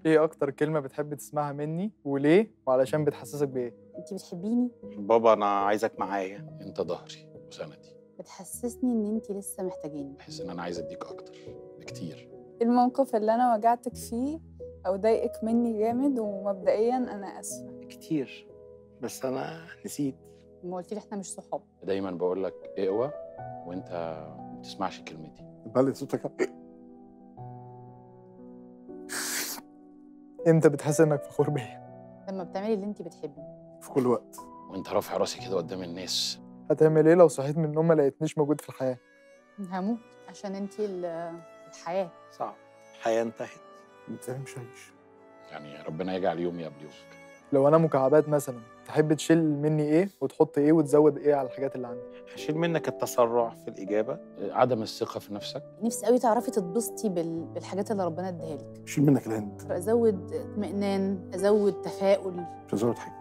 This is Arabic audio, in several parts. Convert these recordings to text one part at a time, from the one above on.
ايه اكتر كلمة بتحب تسمعها مني وليه وعلشان بتحسسك بايه؟ انت بتحبيني؟ بابا انا عايزك معايا. انت ظهري وسندي. بتحسسني ان انت لسه محتاجيني. بحس ان انا عايز اديك اكتر بكتير. الموقف اللي أنا وجعتك فيه أو ضايقك مني جامد، ومبدئيا أنا آسفة. كتير بس انا نسيت. ما قلت لي احنا مش صحاب. دايما بقول لك اقوى وانت ما بتسمعش كلمتي. بلد صوتك. امتى بتحس انك فخور بيا؟ لما بتعملي اللي انت بتحبيه. في كل وقت. وانت رافع راسي كده قدام الناس. هتعمل ايه لو صحيت من النوم ما لقيتنيش موجود في الحياة؟ هموت عشان انت الحياة. صعب. الحياه انتهت. انت مش عايش. يعني ربنا يجعل يومي قبل يومك. لو انا مكعبات مثلا تحب تشيل مني ايه وتحط ايه وتزود ايه على الحاجات اللي عندي؟ هشيل منك التسرع في الاجابه. عدم الثقة في نفسك. نفسي قوي تعرفي تتبسطي بالحاجات اللي ربنا اديها لك. شيل منك الهند. ازود اطمئنان، ازود تفاؤل. مش هزود حاجه.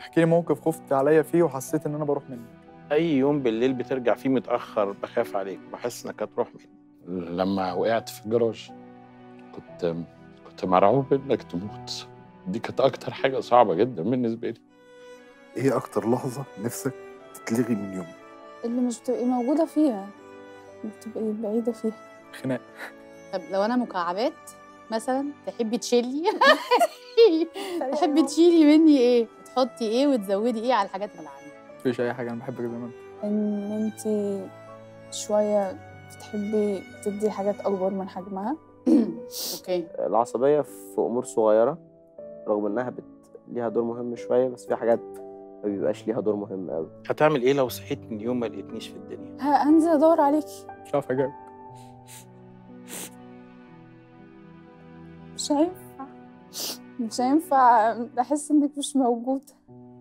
احكي لي موقف خفت عليا فيه وحسيت ان انا بروح منك. اي يوم بالليل بترجع فيه متاخر بخاف عليك، بحس انك هتروح مني. لما وقعت في الجراج كنت مرعوب انك تموت. دي كانت اكتر حاجة صعبة جدا بالنسبة لي. ايه اكتر لحظه نفسك تتلغي من يومك؟ اللي مش بتبقي موجودة فيها، بتبقي بعيدة فيها. خناق. طب لو انا مكعبات مثلا تحبي تشيلي تحبي تشيلي مني ايه؟ تحطي ايه وتزودي ايه على الحاجات اللي عندي؟ مفيش اي حاجة، انا بحبك زي ما انت. إن أنتي شوية بتحبي تدي حاجات أكبر من حجمها. اوكي. العصبية في أمور صغيرة، رغم إنها ليها دور مهم شوية، بس في حاجات ما بيبقاش ليها دور مهم أوي. هتعمل ايه لو صحيت من يوم ما لقيتنيش في الدنيا؟ هنزل أدور عليكي. مش عارف اجاوب. مش هينفع، مش هينفع أحس إنك مش موجودة.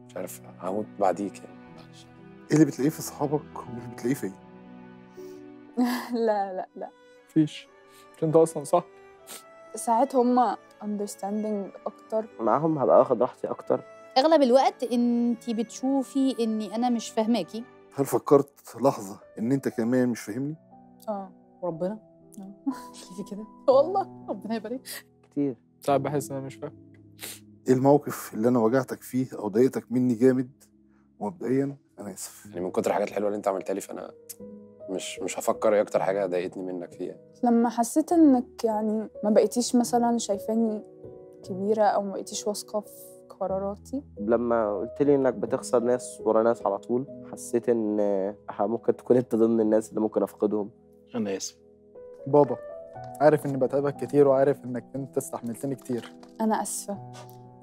مش عارف، هموت بعديك يعني. ايه اللي بتلاقيه في صحابك ومش بتلاقيه فيا؟ لا لا لا، مفيش. مش انت اصلا صح؟ ساعات هما understanding أكتر. معاهم هبقى واخد راحتي أكتر. اغلب الوقت انتي بتشوفي اني انا مش فاهماكي. هل فكرت لحظه ان انت كمان مش فاهمني؟ وربنا في كده والله ربنا يبارك. كتير. ساعات بحس ان انا مش فاهم. ايه الموقف اللي انا وجعتك فيه او ضايقتك مني جامد؟ ومبدئيا انا اسف. يعني من كتر الحاجات الحلوه اللي انت عملتها لي، فانا مش هفكر ايه اكتر حاجه ضايقتني منك فيها. لما حسيت إنك يعني ما بقيتيش مثلا شايفاني كبيرة أو ما بقيتيش واثقة في قراراتي. لما قلت لي إنك بتخسر ناس ورا ناس على طول، حسيت إن ممكن تكون أنت ضمن الناس اللي ممكن أفقدهم. انا اسف. بابا، عارف اني بتعبك كتير وعارف انك انت استحملتني كتير. أنا آسفة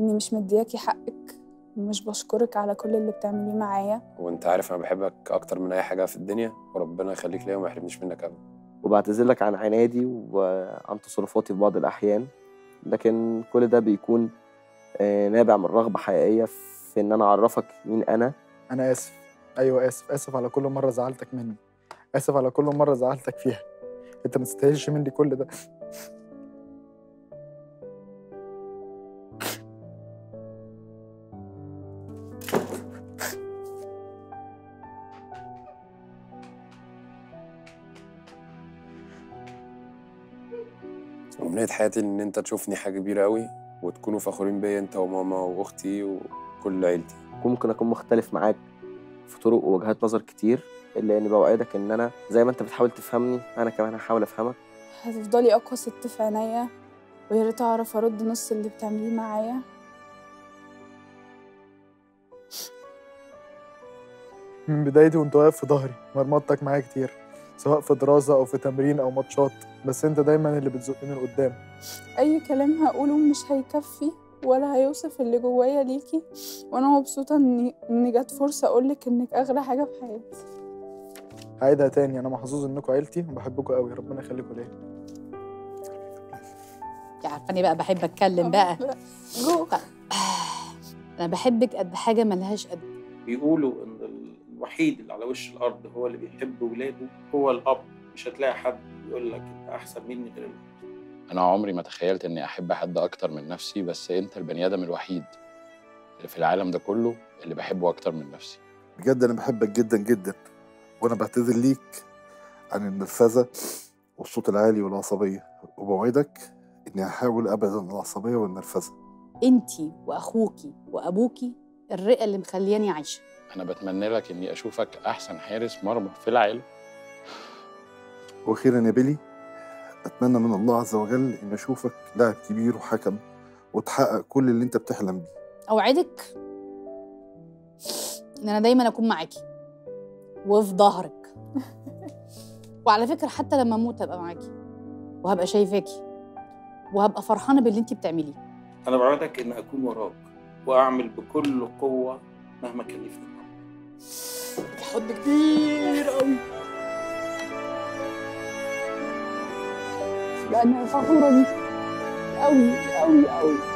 إني مش مدياكي حقك ومش بشكرك على كل اللي بتعمليه معايا. وانت عارف انا بحبك اكتر من اي حاجه في الدنيا، وربنا يخليك ليا وما يحرمنيش منك ابدا. وبعتذر لك عن عنادي وعن تصرفاتي في بعض الأحيان، لكن كل ده بيكون نابع من رغبة حقيقية في إن أنا أعرفك مين أنا. انا اسف. ايوه اسف. اسف على كل مرة زعلتك مني. اسف على كل مرة زعلتك فيها. انت ما تستاهلش مني كل ده. أمنية حياتي إن أنت تشوفني حاجة كبيرة قوي، وتكونوا فخورين بيا أنت وماما وأختي وكل عيلتي. ممكن أكون مختلف معاك في طرق ووجهات نظر كتير، إلا إني بوعدك إن أنا زي ما أنت بتحاول تفهمني أنا كمان هحاول أفهمك. هتفضلي أقوى ست في عينيا، ويا ريت أعرف أرد نص اللي بتعمليه معايا. من بدايتي وانت واقف في ظهري، مرمطتك معايا كتير، سواء في دراسة أو في تمرين أو ماتشات، بس أنت دايما اللي بتزقني لقدام. أي كلام هقوله مش هيكفي ولا هيوصف اللي جوايا ليكي، وأنا مبسوطة إن جت فرصة أقولك إنك أغلى حاجة في حياتي. هعيدها تاني، أنا محظوظ إنكم عيلتي وبحبكم قوي، ربنا يخليكم ليا. انت عارفاني بقى بحب اتكلم بقى. انا بحبك قد حاجه ملهاش قد. بيقولوا ان الوحيد اللي على وش الارض هو اللي بيحب ولاده هو الاب. مش هتلاقي حد يقول لك انت احسن مني غير الاب. انا عمري ما تخيلت اني احب حد اكتر من نفسي، بس انت البني ادم الوحيد اللي في العالم ده كله اللي بحبه اكتر من نفسي. بجد انا بحبك جدا جدا، وانا بعتذر ليك عن النرفزه والصوت العالي والعصبيه، وبوعدك إني أحاول أبعد عن العصبية والنرفزة. انتي واخوكي وابوكي الرئه اللي مخلياني عايشه. انا بتمنى لك اني اشوفك احسن حارس مرمى في العالم. وأخيرا يا بيلي، أتمنى من الله عز وجل إن أشوفك لاعب كبير وحكم وتحقق كل اللي أنت بتحلم بيه. اوعدك ان انا دايما اكون معاكي وفي ظهرك. وعلى فكره حتى لما اموت هبقى معاكي وهبقى شايفاكي وهبقى فرحانه باللي انت بتعمليه. انا بعودك ان اكون وراك واعمل بكل قوه مهما كلفني. حب كبير قوي. انا فخوره بيك قوي قوي قوي.